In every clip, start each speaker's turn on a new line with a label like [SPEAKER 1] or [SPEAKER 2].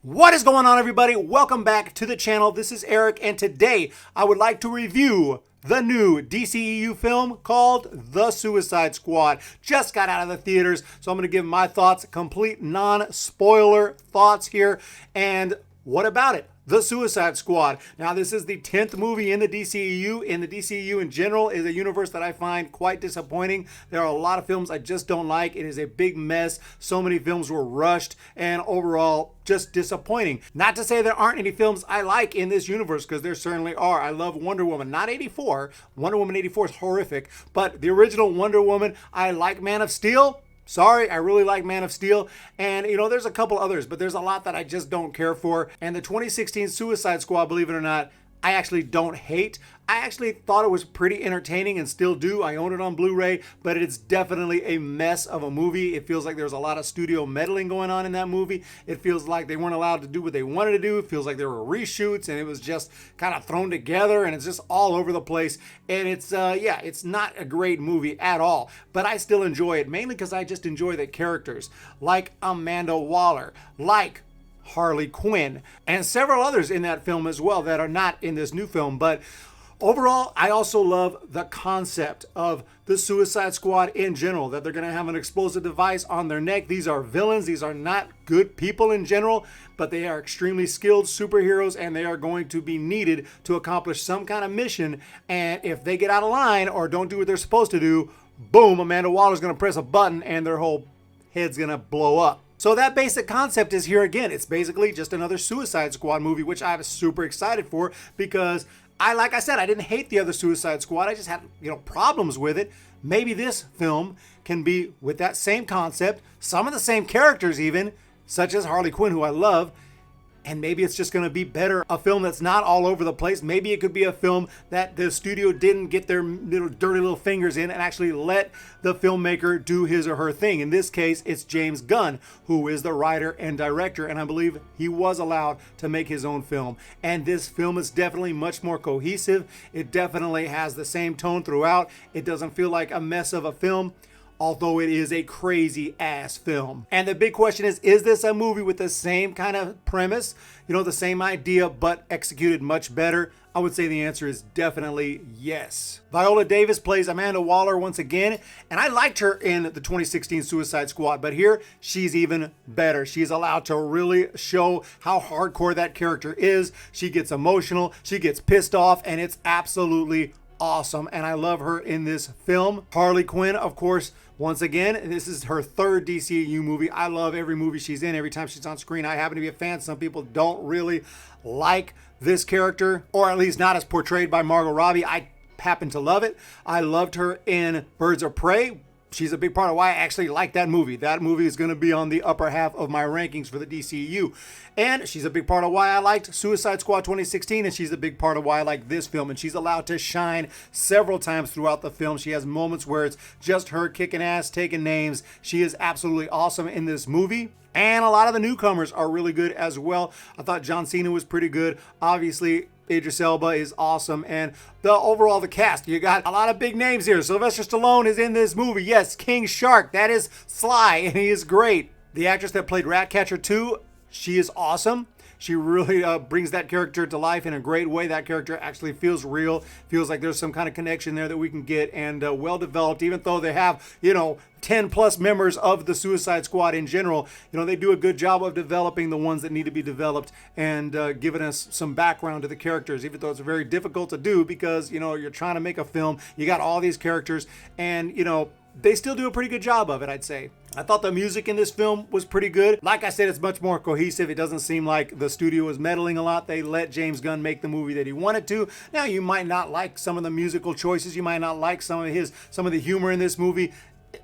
[SPEAKER 1] What is going on, everybody? Welcome back to the channel. This is Eric, and today I would like to review the new DCEU film called The Suicide Squad. Just got out of the theaters, so I'm going to give my thoughts, complete non-spoiler thoughts here. And what about it? The Suicide Squad. Now, this is the 10th movie in the DCEU. And the DCEU in general is a universe that I find quite disappointing. There are a lot of films I just don't like. It is a big mess. So many films were rushed and overall just disappointing. Not to say there aren't any films I like in this universe, because there certainly are. I love Wonder Woman, not 84. Wonder Woman 84 is horrific, but the original Wonder Woman. I like Man of Steel. Sorry, I really like Man of Steel. And, there's a couple others, but there's a lot that I just don't care for. And the 2016 Suicide Squad, believe it or not, I actually don't hate. I actually thought it was pretty entertaining and still do. I own it on Blu-ray, but it's definitely a mess of a movie. It feels like there's a lot of studio meddling going on in that movie. It feels like they weren't allowed to do what they wanted to do. It feels like there were reshoots and it was just kind of thrown together and it's just all over the place. And it's not a great movie at all, but I still enjoy it, mainly because I just enjoy the characters, like Amanda Waller, like Harley Quinn, and several others in that film as well that are not in this new film. But overall, I also love the concept of the Suicide Squad in general, that they're going to have an explosive device on their neck. These are villains. These are not good people in general, but they are extremely skilled superheroes, and they are going to be needed to accomplish some kind of mission. And if they get out of line or don't do what they're supposed to do, boom, Amanda Waller's going to press a button and their whole head's going to blow up. So that basic concept is here again. It's basically just another Suicide Squad movie, which I'm super excited for, because like I said, I didn't hate the other Suicide Squad. I just had, problems with it. Maybe this film can be with that same concept, some of the same characters even, such as Harley Quinn, who I love. And maybe it's just going to be better. A film that's not all over the place. Maybe it could be a film that the studio didn't get their dirty little fingers in and actually let the filmmaker do his or her thing. In this case, it's James Gunn, who is the writer and director. And I believe he was allowed to make his own film. And this film is definitely much more cohesive. It definitely has the same tone throughout. It doesn't feel like a mess of a film, although it is a crazy ass film. And the big question is this a movie with the same kind of premise, the same idea, but executed much better? I would say the answer is definitely yes. Viola Davis plays Amanda Waller once again, and I liked her in the 2016 Suicide Squad, but here she's even better. She's allowed to really show how hardcore that character is. She gets emotional, she gets pissed off, and it's absolutely awesome, and I love her in this film. Harley Quinn, of course, once again, this is her third DCEU movie. I love every movie she's in, every time she's on screen. I happen to be a fan. Some people don't really like this character, or at least not as portrayed by Margot Robbie. I happen to love it. I loved her in Birds of Prey. She's a big part of why I actually like that movie. That movie is going to be on the upper half of my rankings for the DCEU. And she's a big part of why I liked Suicide Squad 2016, and she's a big part of why I like this film. And she's allowed to shine several times throughout the film. She has moments where it's just her kicking ass, taking names. She is absolutely awesome in this movie. And a lot of the newcomers are really good as well. I thought John Cena was pretty good. Obviously, Idris Elba is awesome, and the cast, you got a lot of big names here. Sylvester Stallone is in this movie. Yes, King Shark, that is Sly, and he is great. The actress that played Ratcatcher 2, she is awesome. She really brings that character to life in a great way. That character actually feels real, feels like there's some kind of connection there that we can get, and well developed, even though they have, 10 plus members of the Suicide Squad in general. They do a good job of developing the ones that need to be developed and giving us some background to the characters, even though it's very difficult to do because, you're trying to make a film. You got all these characters and, they still do a pretty good job of it, I'd say. I thought the music in this film was pretty good. Like I said, it's much more cohesive. It doesn't seem like the studio was meddling a lot. They let James Gunn make the movie that he wanted to. Now, you might not like some of the musical choices. You might not like some of the humor in this movie.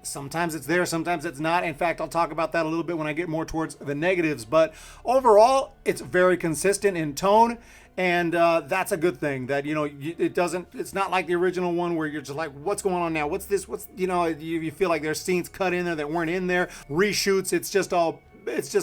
[SPEAKER 1] Sometimes it's there, sometimes it's not. In fact, I'll talk about that a little bit when I get more towards the negatives. But overall, it's very consistent in tone. And that's a good thing that, it's not like the original one where you're just like, what's going on now? What's this? You feel like there's scenes cut in there that weren't in there. Reshoots, it's just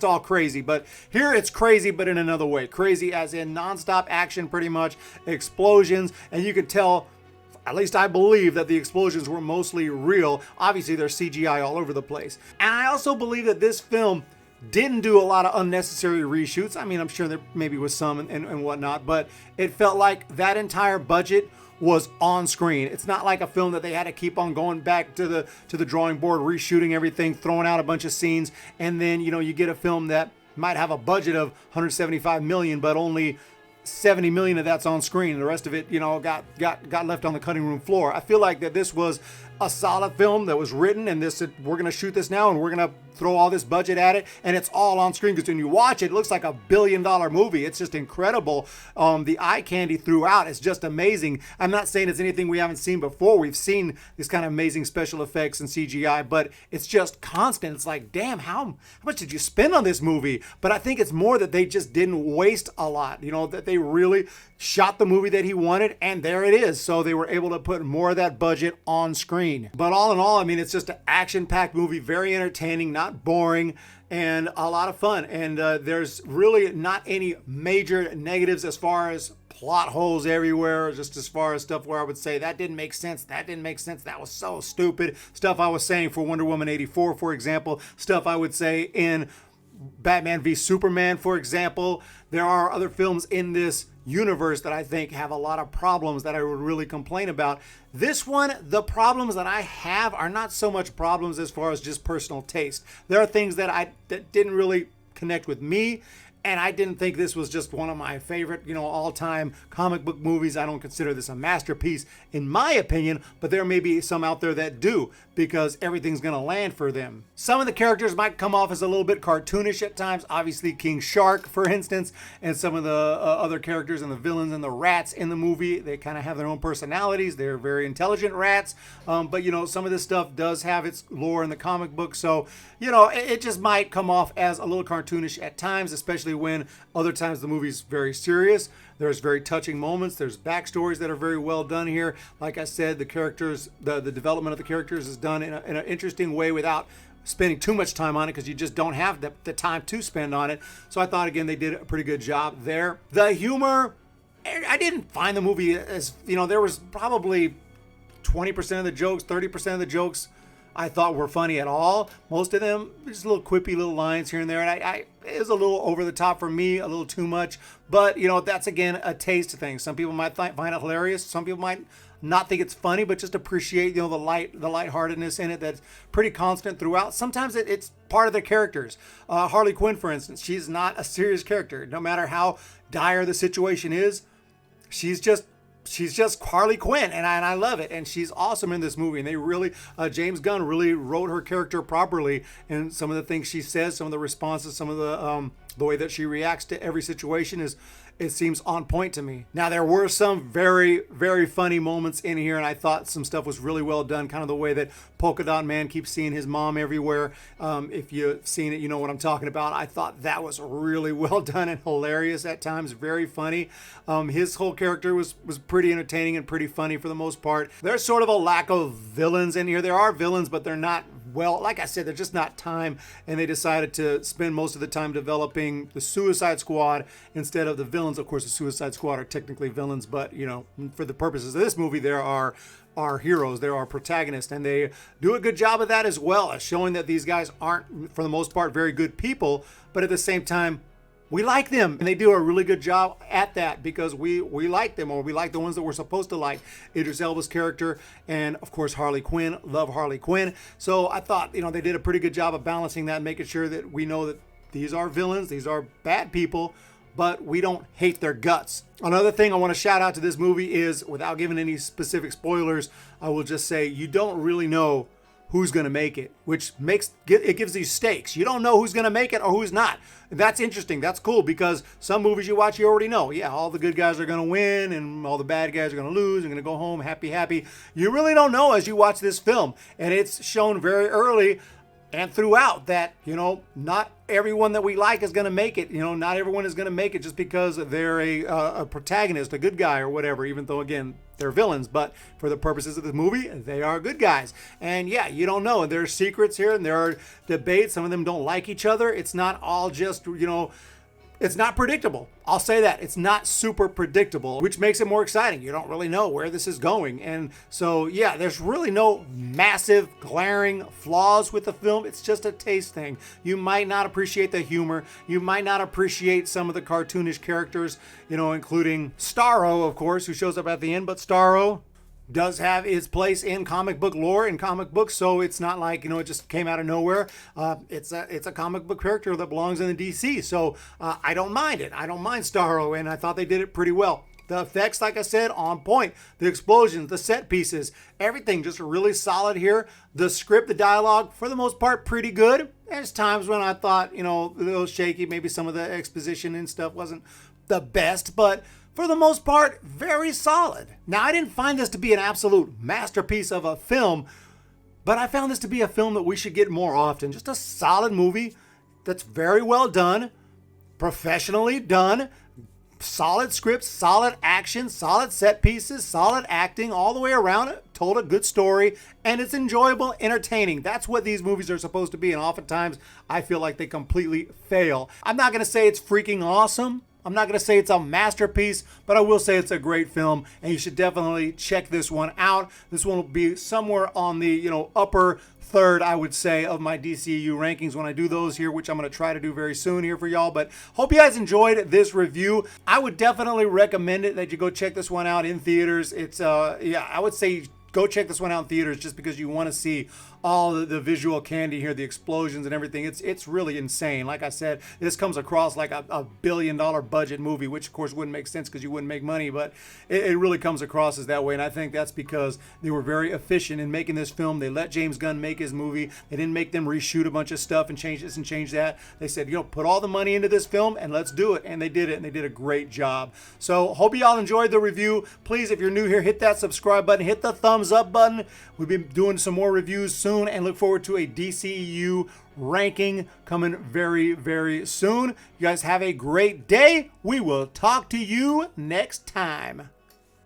[SPEAKER 1] all crazy. But here it's crazy, but in another way. Crazy as in nonstop action, pretty much, explosions. And you could tell, at least I believe, that the explosions were mostly real. Obviously, there's CGI all over the place. And I also believe that this film didn't do a lot of unnecessary reshoots. I mean, I'm sure there maybe was some and whatnot, but it felt like that entire budget was on screen. It's not like a film that they had to keep on going back to the drawing board, reshooting everything, throwing out a bunch of scenes, and then, you know, you get a film that might have a budget of 175 million, but only 70 million of that's on screen, and the rest of it, you know, got left on the cutting room floor. I feel like that this was a solid film that was written, and we're gonna shoot this now, and we're gonna throw all this budget at it, and it's all on screen, because when you watch it, it looks like a billion-dollar movie. It's just incredible. The eye candy throughout is just amazing. I'm not saying it's anything we haven't seen before. We've seen these kind of amazing special effects and CGI, but it's just constant. It's like, damn, how much did you spend on this movie? But I think it's more that they just didn't waste a lot, you know, that they really shot the movie that he wanted, and there it is. So they were able to put more of that budget on screen. But all in all, I mean, it's just an action-packed movie, very entertaining, not boring, and a lot of fun. And there's really not any major negatives as far as plot holes everywhere, just as far as stuff where I would say that didn't make sense, that didn't make sense, that was so stupid. Stuff I was saying for Wonder Woman 84, for example, stuff I would say in Batman v Superman, for example. There are other films in this universe that I think have a lot of problems that I would really complain about. This one, the problems that I have are not so much problems as far as just personal taste. There are things that didn't really connect with me, and I didn't think this was just one of my favorite, you know, all-time comic book movies. I don't consider this a masterpiece in my opinion, but there may be some out there that do, because everything's going to land for them. Some of the characters might come off as a little bit cartoonish at times. Obviously, King Shark, for instance, and some of the other characters and the villains and the rats in the movie, they kind of have their own personalities. They're very intelligent rats, but, you know, some of this stuff does have its lore in the comic book, so, you know, it just might come off as a little cartoonish at times, especially when other times the movie's very serious. There's very touching moments. There's backstories that are very well done here. Like I said, the characters, the development of the characters is done in an interesting way without spending too much time on it, because you just don't have the time to spend on it. So I thought, again, they did a pretty good job there. The humor, I didn't find the movie as, you know, there was probably 20% of the jokes, 30% of the jokes I thought were funny at all. Most of them, just little quippy little lines here and there. And it was a little over the top for me, a little too much. But, you know, that's, again, a taste thing. Some people might find it hilarious. Some people might not think it's funny, but just appreciate, you know, the lightheartedness in it that's pretty constant throughout. Sometimes it's part of their characters. Harley Quinn, for instance, she's not a serious character. No matter how dire the situation is, she's just Harley Quinn, and I love it, and she's awesome in this movie. And they really, James Gunn really wrote her character properly, and some of the things she says, some of the responses, some of the way that she reacts to every situation it seems on point to me. Now, there were some very, very funny moments in here, and I thought some stuff was really well done, kind of the way that Polka Dot Man keeps seeing his mom everywhere. If you've seen it, you know what I'm talking about. I thought that was really well done and hilarious at times, very funny. His whole character was pretty entertaining and pretty funny for the most part. There's sort of a lack of villains in here. There are villains, but they're not, well, like I said, they're just not time, and they decided to spend most of the time developing the Suicide Squad instead of the villains. Of course, the Suicide Squad are technically villains, but, you know, for the purposes of this movie, there are heroes, there are protagonists, and they do a good job of that as well, as showing that these guys aren't, for the most part, very good people, but at the same time, we like them, and they do a really good job at that, because we like them, or we like the ones that we're supposed to like. Idris Elba's character, and of course Harley Quinn. Love Harley Quinn. So I thought, you know, they did a pretty good job of balancing that, making sure that we know that these are villains, these are bad people, but we don't hate their guts. Another thing I want to shout out to this movie is, without giving any specific spoilers, I will just say you don't really know who's going to make it, which gives these stakes. You don't know who's going to make it or who's not. That's interesting. That's cool, because some movies you watch, you already know. Yeah, all the good guys are going to win and all the bad guys are going to lose and going to go home happy. You really don't know as you watch this film. And it's shown very early and throughout that, you know, not everyone that we like is going to make it. You know, not everyone is going to make it just because they're a protagonist, a good guy or whatever, even though, again, they're villains. But for the purposes of the movie, they are good guys. And yeah, you don't know. There's secrets here, and there are debates. Some of them don't like each other. It's not all just, you know, It's not predictable. I'll say that. It's not super predictable, which makes it more exciting. You don't really know where this is going. And so, yeah, there's really no massive, glaring flaws with the film. It's just a taste thing. You might not appreciate the humor. You might not appreciate some of the cartoonish characters, you know, including Starro, of course, who shows up at the end. But Starro does have its place in comic book lore and comic books, so it's not like, you know, it just came out of nowhere. It's a comic book character that belongs in the DC, so I don't mind it. I don't mind Starro, and I thought they did it pretty well. The effects, like I said, on point. The explosions, the set pieces, everything just really solid here. The script, the dialogue, for the most part, pretty good. There's times when I thought, you know, a little shaky. Maybe some of the exposition and stuff wasn't the best, but for the most part, very solid. Now, I didn't find this to be an absolute masterpiece of a film, but I found this to be a film that we should get more often. Just a solid movie that's very well done, professionally done, solid scripts, solid action, solid set pieces, solid acting all the way around it, told a good story, and it's enjoyable, entertaining. That's what these movies are supposed to be, and oftentimes I feel like they completely fail. I'm not going to say it's freaking awesome. I'm not going to say it's a masterpiece, but I will say it's a great film, and you should definitely check this one out. This one will be somewhere on the, you know, upper third, I would say, of my DCEU rankings when I do those here, which I'm going to try to do very soon here for y'all. But hope you guys enjoyed this review. I would definitely recommend it that you go check this one out in theaters. It's, yeah, I would say go check this one out in theaters just because you want to see all the visual candy here, the explosions and everything. It's really insane. Like I said, this comes across like a $1 billion budget movie, which of course wouldn't make sense because you wouldn't make money, but it really comes across as that way. And I think that's because they were very efficient in making this film. They let James Gunn make his movie. They didn't make them reshoot a bunch of stuff and change this and change that. They said, you know, put all the money into this film and let's do it. And they did it, and they did a great job. So hope you all enjoyed the review. Please, if you're new here, hit that subscribe button, hit the thumbs up button. We'll be doing some more reviews soon, and look forward to a DCEU ranking coming very, very soon. You guys have a great day. We will talk to you next time.